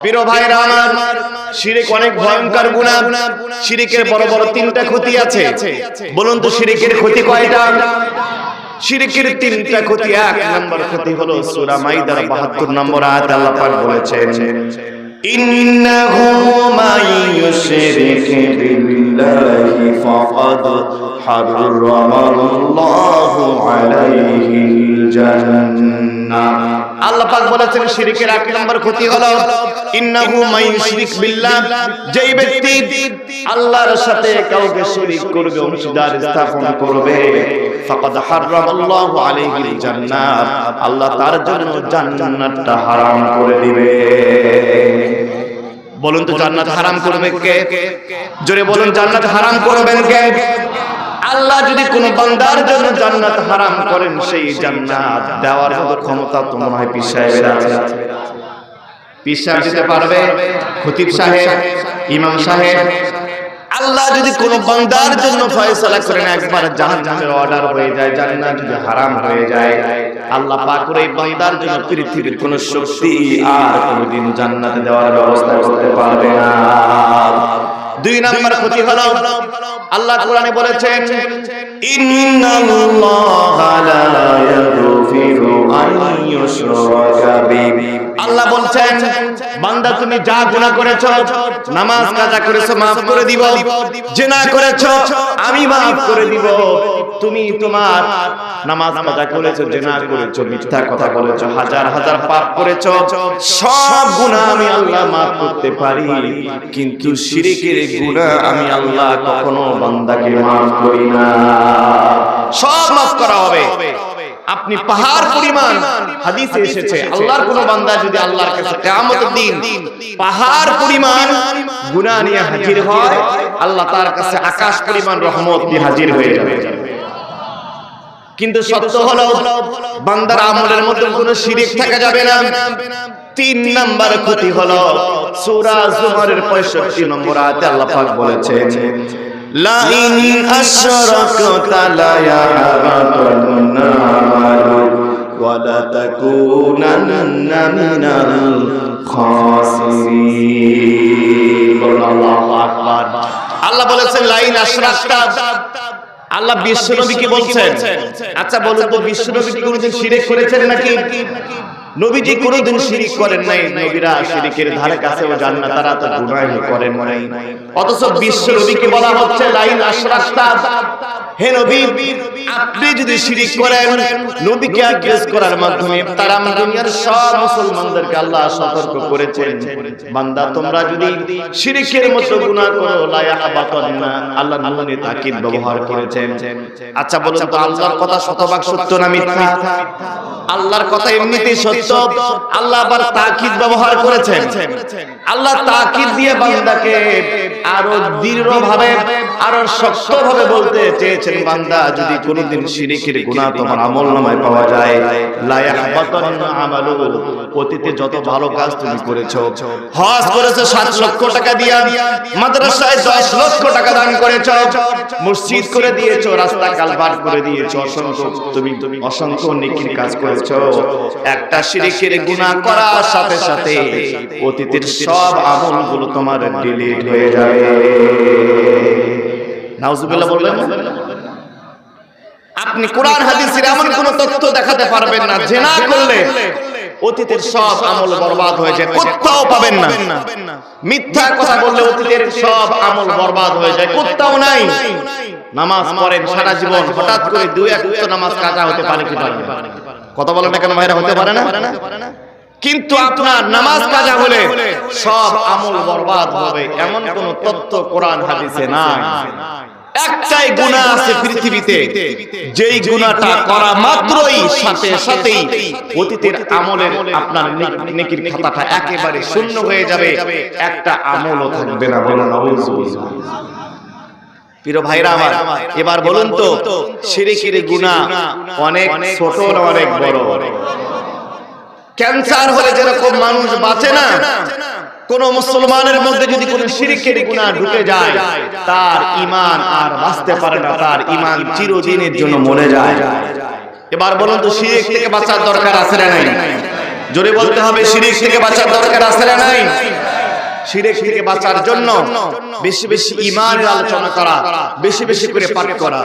প্রিয় ভাইরা আমার, শিরক অনেক ভয়ঙ্কর গুনাহ। শিরকের বড় বড় তিনটা ক্ষতি আছে। বলুন তো শিরকের ক্ষতি কয়টা? শিরকের তিনটা ক্ষতি। এক নম্বর ক্ষতি হলো সূরা মাইদার ৭২ নম্বর আয়াতে আল্লাহ পাক বলেছেন, ইন্নাহু মাইয়ুশরিক বিল্লাহি ফাকাদ হারামাল্লাহু আলাইহিল জান্নাহ। আল্লাহ পাক বলেছেন শিরকের এক নম্বর ক্ষতি হলো ইন্নাহু মাইয়ুশরিক বিল্লাহ, যেই ব্যক্তি আল্লাহর সাথে কাউকে শরীক করবে, অংশীদার স্থাপন করবে, ফাকাদ হারামাল্লাহু আলাইহিল জান্নাহ, আল্লাহ তার জন্য জান্নাতটা হারাম করে দিবে। বলুন তো জান্নাত হারাম করবে কে? জোরে বলুন, জান্নাত হারাম করবেন কে? আল্লাহ যদি কোন বান্দার জন্য জান্নাত হারাম করেন, সেই জান্নাত দেওয়ার মতো ক্ষমতা তোমার হয় পীর সাহেবের আছে? পীর সাহেব দিতে পারবে? খতিব সাহেব, ইমাম সাহেব? আল্লাহ যদি কোন বান্দার জন্য ফয়সালা করেন, একবার জাহান্নামের অর্ডার হয়ে যায়, জান্নাত যদি হারাম হয়ে যায়, আল্লাহ পাক ওই বান্দার জন্য পৃথিবীর কোন শক্তি আর কোনদিন জান্নাতে দেওয়ার ব্যবস্থা করতে পারবে না। দুই নাম্বার ক্ষতি হলো আল্লাহ কোরআনে বলেছেন, ইন্নাল্লাহা লা ইয়াগফিরু আন ইউশরাকা বিহি। আল্লাহ বলছেন, বান্দা তুমি যা গুনাহ করেছো, নামাজ কাজা করেছো, maaf করে দিব। জিনা করেছো, আমি maaf করে দিব। তুমি তোমার নামাজ কাজা করেছো, জিনা করেছো, মিথ্যা কথা বলেছো, হাজার হাজার পাপ করেছো, সব গুনাহ আমি আল্লাহ maaf করতে পারি, কিন্তু শিরকের গুনাহ আমি আল্লাহ কখনো বান্দাকে maaf করি না। সব maaf করা হবে। আপনি পাহাড় পরিমাণ, হাদিসে এসেছে, আল্লাহর কোন বান্দা যদি আল্লাহর কাছে কিয়ামতের দিন পাহাড় পরিমাণ গুনাহ নিয়ে হাজির হয়, আল্লাহ তার কাছে আকাশ পরিমাণ রহমত নিয়ে হাজির হয়ে যাবে। কিন্তু সত্য হলো বান্দার আমলের মধ্যে কোনো শিরক থাকা যাবে না। তিন নাম্বার ক্ষতি হলো সূরা জুমারের 65 নম্বর আয়াতে আল্লাহ পাক বলেছেন, লা ইন আশরাকতা লা ইয়াহবাতান্না আমালুক ওয়া লা তাকুনান্না মিনাল খাসিরিন। আল্লাহু আকবার। আল্লাহ বলেছেন লা ইন আশরাকতা। আল্লাহ বিশ্বনবী কি বলছেন? আচ্ছা বলুন তো, বিশ্বনবী কি কোনদিন শিরক করেছেন নাকি? নবীজি কোনদিন শিরক করেন নাই। নবীরা শিরকের ধারে কাছেও যান না, তারা তো গুনাহ করেন নাই। অথচ বিশ্বনবীকে বলা হচ্ছে লা ইন আশরাকতা, হে নবী আপনি যদি শিরক করেন, নবীকে অ্যাড্রেস করার মাধ্যমে তারা দুনিয়ার সব মুসলমানদেরকে আল্লাহ সতর্ক করেছেন, বান্দা তোমরা যদি শিরকের মতো গুনাহ করো লা ইয়াহবাতান্না, আল্লাহ নুনে তাকিদ ব্যবহার করেছেন। আচ্ছা বলুন তো, আল্লাহর কথা শতভাগ সত্য না মিথ্যা? আল্লাহর কথা এমনিতেই সত্য, আল্লাহ আবার তাকিদ ব্যবহার করেছেন। আল্লাহ তাকিদ দিয়ে বান্দাকে আরো দৃঢ়ভাবে, আরো শক্তভাবে বলতে চেয়েছেন, বান্দা যদি কোনদিন শিরকের গুনাহ তোমার আমলনামায় পাওয়া যায়, লা ইয়াহবাতান্না আমালু, অতীতে যত ভালো কাজ তুমি করেছো, হজ করেছো 7 লক্ষ টাকা দিয়া, মাদ্রাসায় 10 লক্ষ টাকা দান করেছো, মসজিদ করে দিয়েছো, রাস্তা কালভার্ট করে দিয়েছো, তুমি অসংখ্য নেকির কাজ করেছো, একটা শিরকের গুনাহ করার সাথে সাথে অতীতের সব আমলগুলো তোমার ডিলিট হয়ে যাবে। নাউজুবিল্লাহ বলবেন না? আপনি কোরআন হাদিসের এমন কোন তথ্য দেখাতে পারবেন না জিনা করলে অতীতের সব আমল বরবাদ হয়ে যায়, কোথাও পাবেন না। মিথ্যা কথা বললে অতীতের সব আমল বরবাদ হয়ে যায়, কোথাও নাই। নামাজ পড়েন সারা জীবন, হঠাৎ করে 2-1 ওয়াক্ত নামাজ কাজা হতে পারে কি পারে না? কথা বলেন না কেন ভাইরা, হতে পারে না? কিন্তু আপনার নামাজ কাজা হলে সব আমল বরবাদ হবে, এমন কোন তথ্য কোরআন হাদিসে নাই। একটাই গুনাহ আছে পৃথিবীতে, যেই গুনাহটা করা মাত্রই সাথে সাথেই অতীতের আমলের আপনার নেকির খাতাটা একেবারে শূন্য হয়ে যাবে, একটা আমলও থাকবে না। বলুন নাউজুবিল্লাহ। প্রিয় ভাইরা আমার, এবার বলুন তো শিরকের গুনাহ অনেক ছোট না অনেক বড়? ক্যান্সার হলে যেরকম মানুষ বাঁচে না, কোন মুসলমানের মধ্যে যদি কোন শিরকের গুনাহ ঢুকে যায়, তার ঈমান আর বাঁচতে পারে না, তার ঈমান চিরদিনের জন্য মরে যায়। এবার বলুন তো শিরক থেকে বাঁচার দরকার আছে না নাই? জোরে বলতে হবে, শিরক থেকে বাঁচার দরকার আছে না নাই? শিরক থেকে বাঁচার জন্য বেশি বেশি ঈমানের আলোচনা করা, বেশি বেশি করে পাঠ করা।